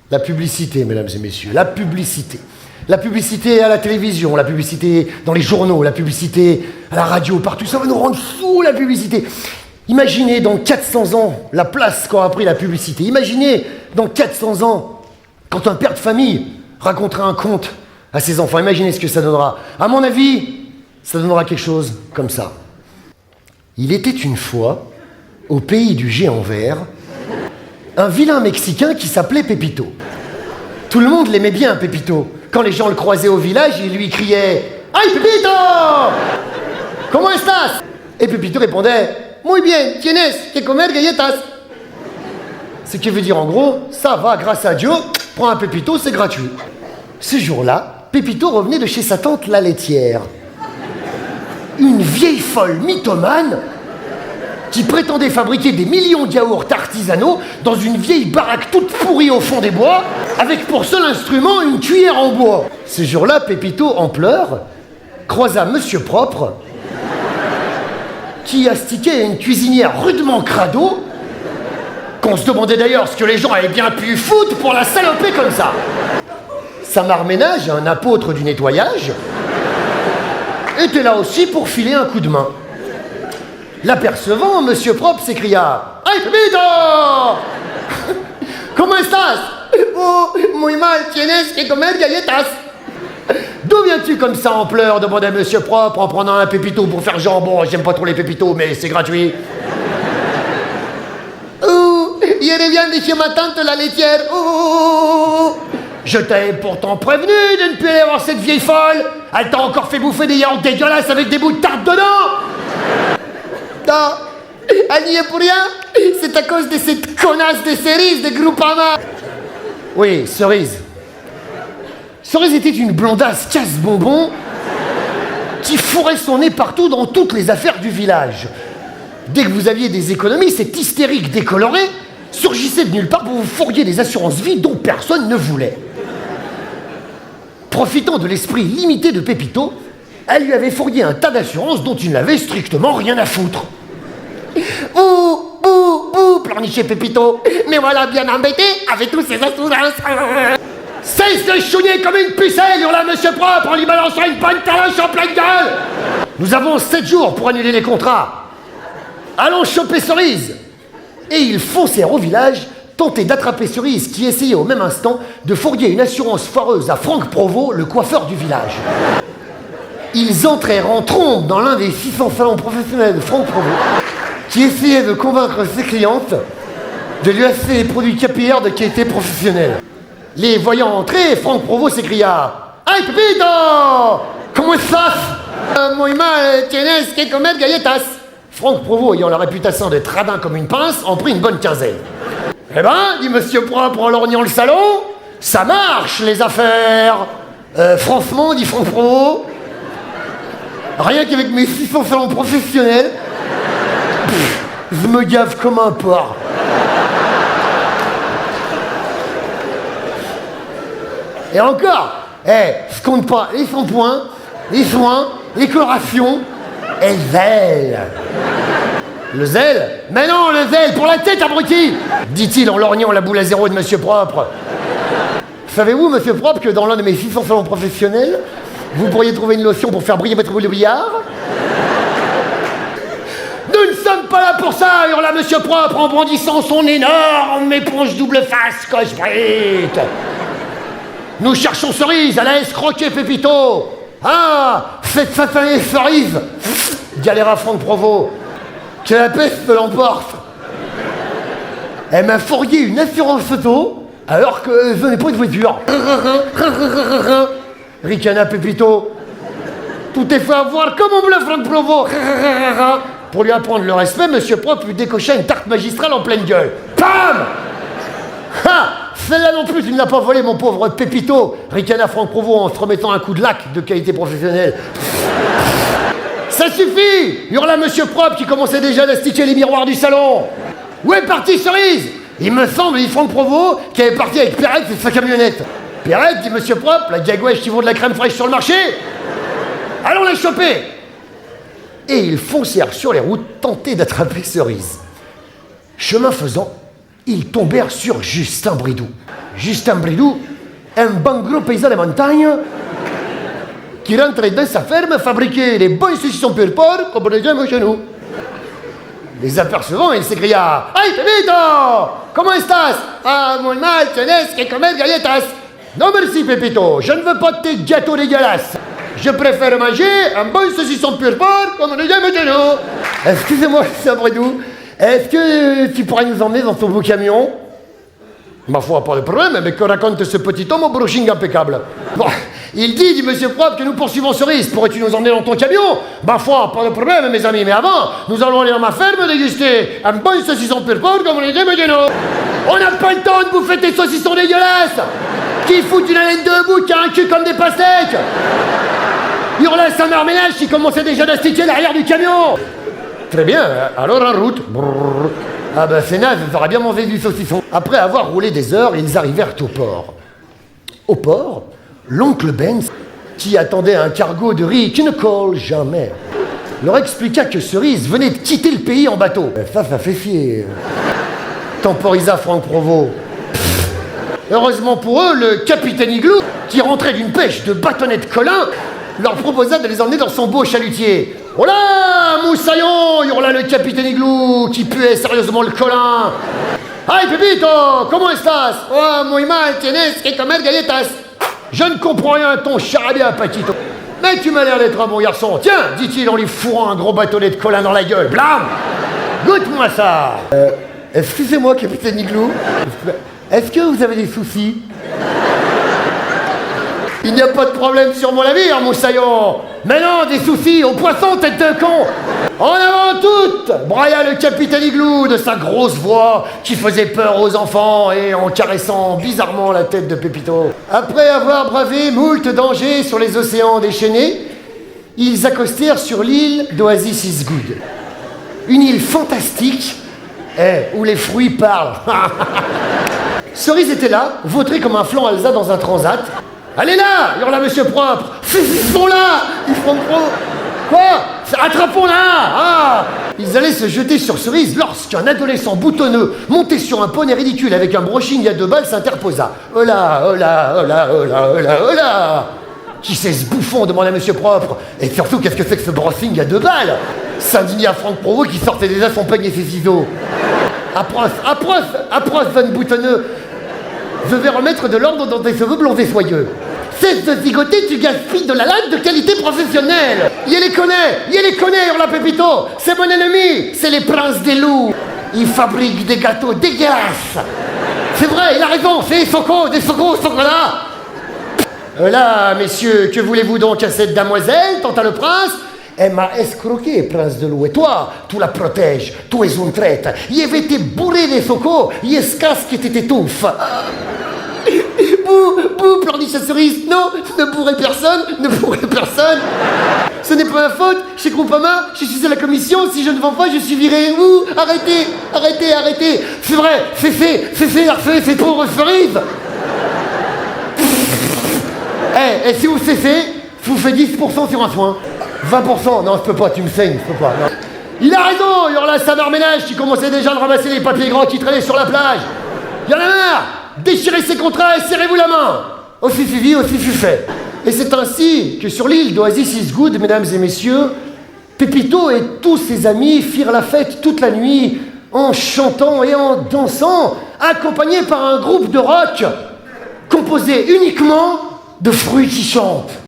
La publicité, mesdames et messieurs, la publicité. La publicité à la télévision, la publicité dans les journaux, la publicité à la radio, partout, ça va nous rendre fous, la publicité. Imaginez dans 400 ans la place qu'aura pris la publicité. Imaginez dans 400 ans, quand un père de famille racontera un conte à ses enfants, imaginez ce que ça donnera. À mon avis, ça donnera quelque chose comme ça. Il était une fois, au pays du géant vert, un vilain Mexicain qui s'appelait Pépito. Tout le monde l'aimait bien, Pépito. Quand les gens le croisaient au village, ils lui criaient « Ay, Pépito! Comment estás ?» Et Pépito répondait « Muy bien, tienes que comer galletas. » Ce qui veut dire en gros « Ça va, grâce à Dieu, prends un Pépito, c'est gratuit. » Ce jour-là, Pépito revenait de chez sa tante la laitière. Une vieille folle mythomane qui prétendait fabriquer des millions de yaourts artisanaux dans une vieille baraque toute pourrie au fond des bois, avec pour seul instrument une cuillère en bois. Ce jour-là, Pépito, en pleurs, croisa Monsieur Propre, qui astiquait une cuisinière rudement crado, qu'on se demandait d'ailleurs ce que les gens avaient bien pu foutre pour la saloper comme ça. Sa mare ménage, un apôtre du nettoyage, était là aussi pour filer un coup de main. L'apercevant, Monsieur Propre s'écria « Ay, Pépito! Comment estás? Oh, muy mal, tienes que comer galletas. » D'où viens-tu comme ça en pleurs demandait Monsieur Propre en prenant un Pépito pour faire genre « Bon, j'aime pas trop les Pépitos, mais c'est gratuit. » Oh, je reviens de chez ma tante la laitière. Oh, je t'ai pourtant prévenu de ne plus aller voir cette vieille folle. Elle t'a encore fait bouffer des yaourts dégueulasses avec des bouts de tarte dedans. Non, elle n'y est pour rien. C'est à cause de cette connasse de Cerise de Groupama. Oui, Cerise. Cerise était une blondasse casse-bonbon qui fourrait son nez partout dans toutes les affaires du village. Dès que vous aviez des économies, cette hystérique décolorée surgissait de nulle part pour vous fourguer des assurances vie dont personne ne voulait. Profitant de l'esprit limité de Pépito, elle lui avait fourgué un tas d'assurances dont il n'avait strictement rien à foutre. Ouh, ouh, ouh, pleurnichait Pépito. Mais voilà bien embêté avec tous ces assurances. Cesse de chouiner comme une pucelle, hurla Monsieur Propre en lui balançant une bonne taloche en pleine gueule. Nous avons 7 jours pour annuler les contrats. Allons choper Cerise. Et ils foncèrent au village, tenter d'attraper Cerise qui essayait au même instant de fourguer une assurance foireuse à Franck Provost, le coiffeur du village. Ils entrèrent en trombe dans l'un des 600 salons professionnels de Franck Provost, qui essayait de convaincre ses clientes de lui acheter des produits capillaires de qualité professionnelle. Les voyant entrer, Franck Provost s'écria « Ay, Pépito! Comment estás? Muy mal, tienes que comer galletas. » Franck Provost, ayant la réputation d'être radin comme une pince, en prit une bonne quinzaine. « Eh ben, dit Monsieur Propre en lorgnant le salon, ça marche les affaires. Franchement, dit Franck Provost, rien qu'avec mes 600 salons professionnels, je me gave comme un porc. » Et encore, je compte pas les shampoings, les soins, les colorations et le zèle. Le zèle? Mais non, le zèle, pour la tête, abruti! Dit-il en lorgnant la boule à zéro de Monsieur Propre. Savez-vous, Monsieur Propre, que dans l'un de mes 600 salons professionnels, vous pourriez trouver une lotion pour faire briller votre boule de billard? Nous ne sommes pas là pour ça, hurla Monsieur Propre en brandissant son énorme éponge double face coche-brite. Nous cherchons Cerise, elle a escroqué Pépito. Ah, cette satanée Cerise, galéra Franck Provost, que la peste l'emporte. Elle m'a fourgué une assurance photo alors que je n'ai pas de voiture. Ricana Pépito. Tout est fait à voir comme on bluffe Franck Provost. Pour lui apprendre le respect, Monsieur Propre lui décocha une tarte magistrale en pleine gueule. Pam! Ha! Celle-là non plus, tu ne l'as pas volé, mon pauvre Pépito, ricana Franck Provost en se remettant un coup de lac de qualité professionnelle. Ça suffit! Hurla Monsieur Propre qui commençait déjà d'astiquer les miroirs du salon. Où est partie Cerise? Il me semble, dit Franck Provost, qu'elle est partie avec Perrette et sa camionnette. Perrette, dit Monsieur Propre, la gagouèche qui vaut de la crème fraîche sur le marché? Allons la choper! Et ils foncèrent sur les routes, tenter d'attraper Cerise. Chemin faisant, ils tombèrent sur Justin Bridou. Justin Bridou, un bon gros paysan de montagne, qui rentrait dans sa ferme fabriquer des bons saucissons pur porc comme on les aime chez nous. Les apercevant, il s'écria: Hey, Pepito! Comment estás? Ah, muy mal, tienes que comer galletas. Non merci, Pepito, je ne veux pas de tes gâteaux dégueulasses. Je préfère manger un bon saucisson pur porc comme on les aime chez nous. Excusez-moi, Sabredou, est-ce que tu pourrais nous emmener dans ton beau camion? Ma foi, pas de problème, mais que raconte ce petit homme au brushing impeccable? Bon, il dit Monsieur Propre, que nous poursuivons Cerise. Pourrais-tu nous emmener dans ton camion? Ma foi, pas de problème, mes amis, mais avant, nous allons aller dans ma ferme déguster un bon saucisson pur porc comme on les aime chez nous. On n'a pas le temps de bouffer tes saucissons dégueulasses qui foutent une haleine de bout, qui a un cul comme des pastèques. Hurla sa mère ménage qui commençait déjà d'astiquer l'arrière du camion. Très bien, alors en route. Brrr. Ah ben c'est naze, ils auraient bien mangé du saucisson. Après avoir roulé des heures, ils arrivèrent au port. Au port, l'oncle Ben, qui attendait un cargo de riz qui ne colle jamais, leur expliqua que Cerise venait de quitter le pays en bateau. Ça fait fier. Temporisa Franck Provost. Heureusement pour eux, le capitaine Igloo, qui rentrait d'une pêche de bâtonnets de Colin, leur proposa de les emmener dans son beau chalutier. Oh là, moussaillon, hurla le capitaine Igloo, qui puait sérieusement le Colin. Ay, Pepito, comment estás? Oh, muy mal, tienes que comer galletas. Je ne comprends rien à ton charabia, Paquito. Mais tu m'as l'air d'être un bon garçon. Tiens, dit-il en lui fourrant un gros bâtonnet de Colin dans la gueule. Blam! Goûte-moi ça. Excusez-moi, capitaine Igloo. Est-ce que vous avez des soucis? Il n'y a pas de problème sur mon navire, moussaillon. Mais non, des soucis aux poissons, tête de con. En avant toutes, brailla le capitaine Igloo de sa grosse voix qui faisait peur aux enfants et en caressant bizarrement la tête de Pépito. Après avoir bravé moult dangers sur les océans déchaînés, ils accostèrent sur l'île d'Oasis is Good. Une île fantastique, où les fruits parlent. Cerise était là, vautré comme un flanc alsat dans un transat. Allez là, hurla Monsieur Propre. Ils sont là, ils font trop. Quoi? Attrapons-la. Ah. Ils allaient se jeter sur Cerise lorsqu'un adolescent boutonneux, monté sur un poney ridicule avec un brushing à 2 balles, s'interposa. Oh là, oh là, oh là, oh là, oh là, oh là. Qui c'est ce bouffon? Demanda Monsieur Propre. Et surtout, qu'est-ce que c'est que ce brushing à 2 balles? S'indigna Franck Provost qui sortait déjà son peigne et ses ciseaux. Approche, Van Boutonneux. Je vais remettre de l'ordre dans tes cheveux blonds et soyeux. Cesse de zigoter, tu gaspilles de la latte de qualité professionnelle. Il les connaît, hurla Pépito. C'est mon ennemi, c'est les princes des loups. Ils fabriquent des gâteaux dégueulasses. C'est vrai, il a raison, c'est des socos, là. Là, messieurs, que voulez-vous donc à cette damoiselle, tenta le prince? Elle m'a escroqué, prince de loup, et toi, tu la protèges, tu es une traite. Il avait été bourré des socos, il escasse que t'étouffes. Bouh, pleurnicha Cerise. Non, ne bourrez personne. Ce n'est pas ma faute, chez Groupama, je suis à la commission, si je ne vends pas, je suis viré. Ouh, arrêtez. C'est vrai, c'est fait pour Cerise. Et si vous cessez, je vous fais 10% sur un soin. 20%, non, je peux pas, tu me saignes, je peux pas. Non. Il a raison, hurla sa mère ménage qui commençait déjà à ramasser les papiers grands qui traînaient sur la plage. Il y en a marre, déchirez ses contrats et serrez-vous la main. Aussi fut dit, aussi fut fait. Et c'est ainsi que sur l'île d'Oasis is Good, mesdames et messieurs, Pépito et tous ses amis firent la fête toute la nuit en chantant et en dansant, accompagnés par un groupe de rock composé uniquement de fruits qui chantent.